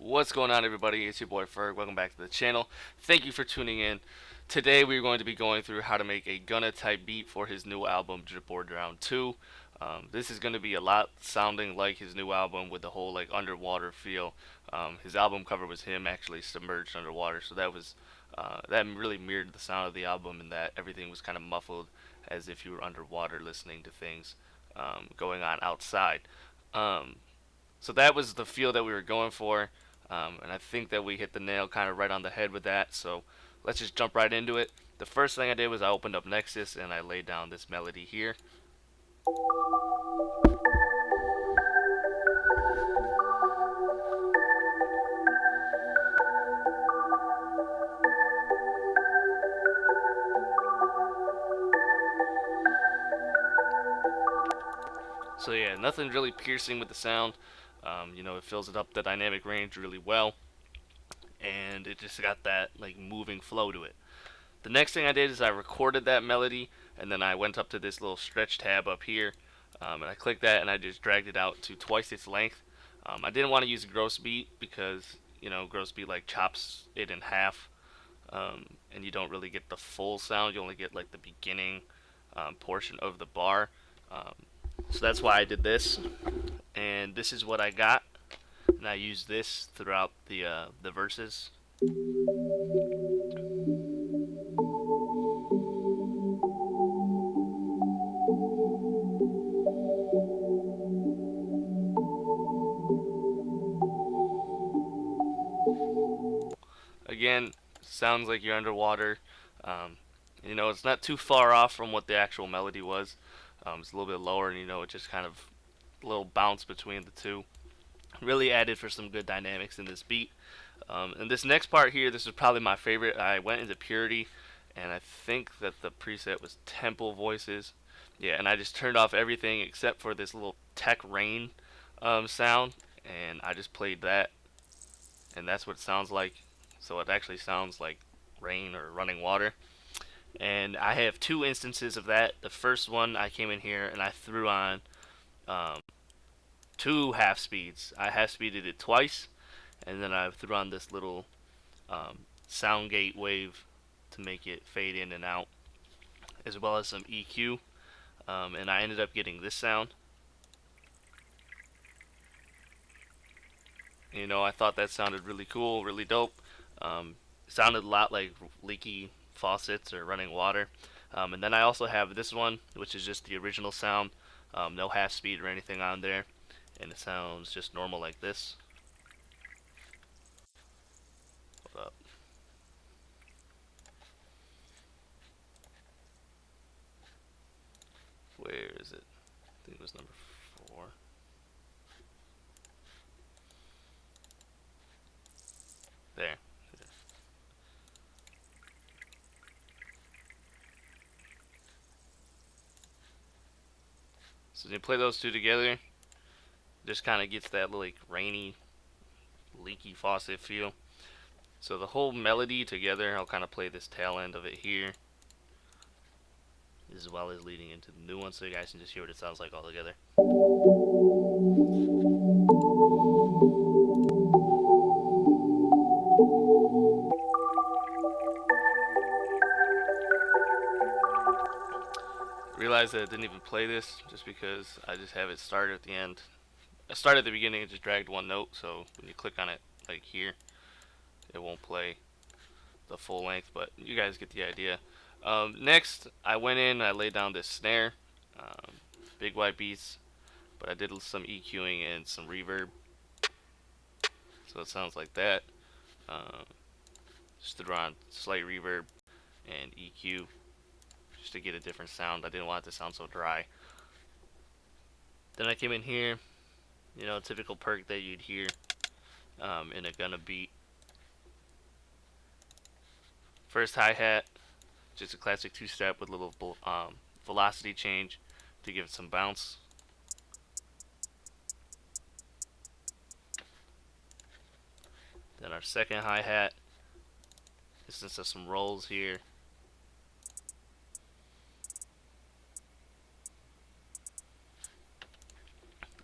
What's going on, everybody? It's your boy Ferg. Welcome back to the channel. Thank you for tuning in. Today we're going to be going through how to make a Gunna type beat for his new album Drip or Drown 2. This is going to be a lot sounding like his new album with the whole like underwater feel. His album cover was him actually submerged underwater, so that really mirrored the sound of the album, and that everything was kind of muffled as if you were underwater listening to things going on outside. Um, so that was the feel that we were going for. And I think that we hit the nail kind of right on the head with that. So let's just jump right into it. The first thing I did was I opened up Nexus and I laid down this melody here. So yeah, nothing really piercing with the sound. It fills it up the dynamic range really well, and it just got that like moving flow to it. The next thing I did is I recorded that melody, and then I went up to this little stretch tab up here, and I clicked that, and I just dragged it out to twice its length. I didn't want to use a gross beat because gross beat like chops it in half, and you don't really get the full sound. You only get like the beginning portion of the bar. Um, so that's why I did this, and this is what I got, and I used this throughout the verses. Again, sounds like you're underwater. Um, it's not too far off from what the actual melody was. It's a little bit lower, and it just kind of a little bounce between the two. Really added for some good dynamics in this beat. And this next part here, this is probably my favorite. I went into purity, and I think that the preset was temple voices. Yeah, and I just turned off everything except for this little tech rain sound, and I just played that, and that's what it sounds like. So it actually sounds like rain or running water. And I have two instances of that. The first one, I came in here and I threw on um, two half speeds. I half speeded it twice, and then I threw on this little sound gate wave to make it fade in and out, as well as some EQ. And I ended up getting this sound. I thought that sounded really cool, really dope. It sounded a lot like leaky faucets or running water. And then I also have this one, which is just the original sound, no half speed or anything on there, and it sounds just normal like this. Hold up. Where is it? I think it was number 4. There. So when you play those two together, it just kind of gets that like rainy, leaky faucet feel. So the whole melody together, I'll kind of play this tail end of it here, as well as leading into the new one, so you guys can just hear what it sounds like all together. Realized that I didn't even play this just because I just have it started at the end. I started at the beginning and just dragged one note, so when you click on it like here, it won't play the full length, but you guys get the idea. Next, I went in, I laid down this snare, big white beats, but I did some EQing and some reverb, so it sounds like that. Um, just threw on slight reverb and EQ just to get a different sound. I didn't want it to sound so dry. Then I came in here, typical perk that you'd hear in a Gunna beat. First hi-hat, just a classic two-step with a little velocity change to give it some bounce. Then our second hi-hat, instance of some rolls here.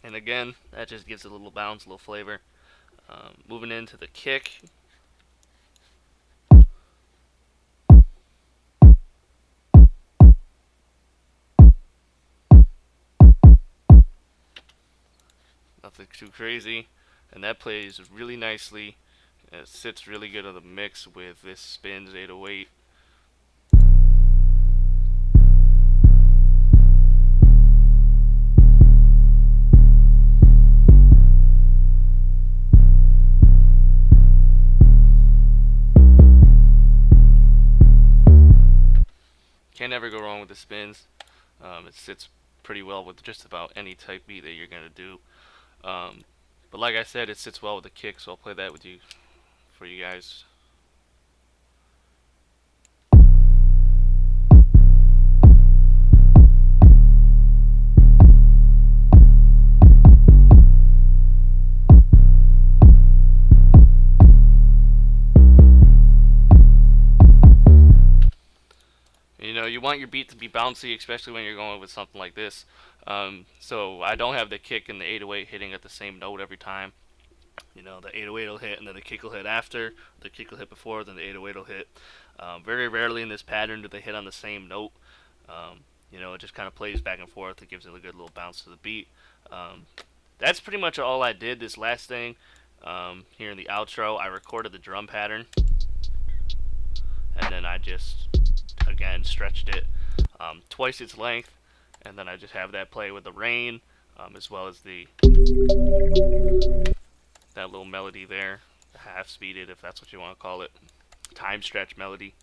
And again, that just gives it a little bounce, a little flavor. Moving into the kick. Nothing too crazy. And that plays really nicely. It sits really good on the mix with this spins 808. Can't ever go wrong with the spins. It sits pretty well with just about any type beat that you're gonna do. But like I said, it sits well with the kick, so I'll play that with you for you guys. You know, you want your beat to be bouncy, especially when you're going with something like this. So I don't have the kick and the 808 hitting at the same note every time. You know, the 808 will hit and then the kick will hit after. The kick will hit before, then the 808 will hit. Very rarely in this pattern do they hit on the same note. You know, it just kind of plays back and forth. It gives it a good little bounce to the beat. That's pretty much all I did this last thing. Here in the outro, I recorded the drum pattern. And then I just, again, stretched it twice its length. And then I just have that play with the rain, as well as that little melody there, half speeded if that's what you want to call it, time stretch melody.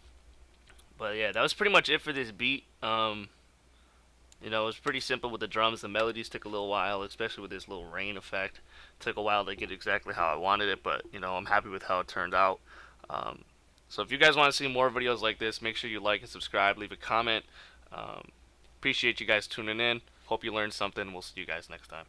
But yeah, that was pretty much it for this beat. You know, it was pretty simple with the drums. The melodies took a little while, especially with this little rain effect. It took a while to get exactly how I wanted it, but you know, I'm happy with how it turned out. So if you guys want to see more videos like this, make sure you like and subscribe, leave a comment. Appreciate you guys tuning in. Hope you learned something. We'll see you guys next time.